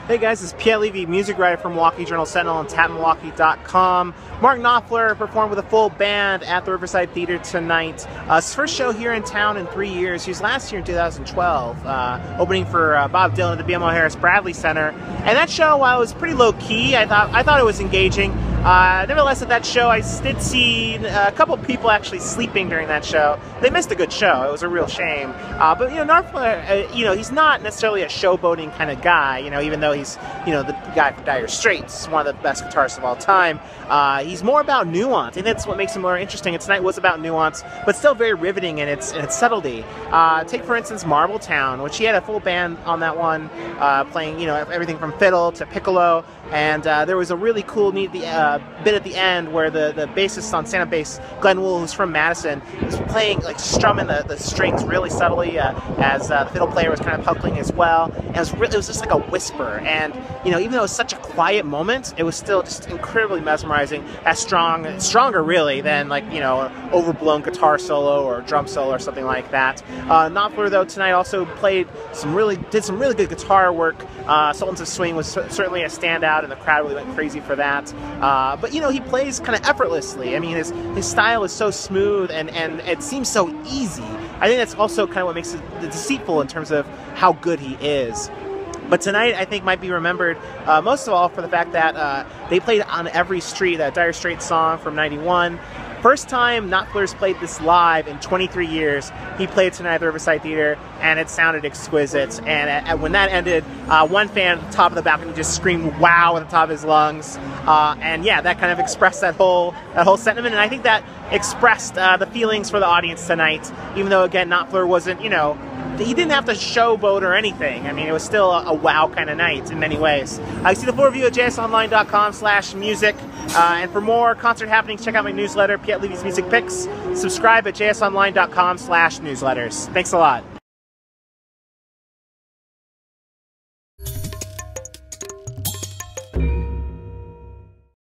Hey guys, it's Piet Levy, music writer from Milwaukee Journal Sentinel and tapmilwaukee.com. Mark Knopfler performed with a full band at the Riverside Theater tonight. His first show here in town in 3 years. He was last year in 2012, opening for Bob Dylan at the BMO Harris Bradley Center. And that show, while it was pretty low key, I thought it was engaging. Nevertheless, at that show, I did see a couple people actually sleeping during that show. They missed a good show. It was a real shame. But Knopfler, he's not necessarily a showboating kind of guy. Even though he's the guy from Dire Straits, one of the best guitarists of all time. He's more about nuance, and that's what makes him more interesting. And tonight was about nuance, but still very riveting in its subtlety. Take for instance Marbletown, which he had a full band on that one, playing everything from fiddle to piccolo. And there was a really cool, neat bit at the end where the bassist on stand-up bass, Glenn Wool, who's from Madison, was playing, strumming the strings really subtly as the fiddle player was kind of puckling as well. And it was just like a whisper. And even though it was such a quiet moment, it was still just incredibly mesmerizing. As stronger really than an overblown guitar solo or drum solo or something like that. Knopfler though tonight also did some really good guitar work. Sultans of Swing was certainly a standout, and the crowd really went crazy for that. But he plays kind of effortlessly. I mean, his style is so smooth and it seems so easy. I think that's also kind of what makes it deceitful in terms of how good he is. But tonight, I think, might be remembered most of all for the fact that they played On Every Street, that Dire Straits song from '91. First time Knopfler's played this live in 23 years. He played tonight at the Riverside Theater, and it sounded exquisite. And when that ended, one fan at the top of the balcony just screamed "wow" at the top of his lungs. And yeah, that kind of expressed that whole sentiment. And I think that expressed the feelings for the audience tonight. Even though, again, Knopfler wasn't, he didn't have to showboat or anything. I mean, it was still a wow kind of night in many ways. I see the full review at jsonline.com/music. And for more concert happenings, check out my newsletter, Piet Levy's Music Picks. Subscribe at jsonline.com/newsletters. Thanks a lot.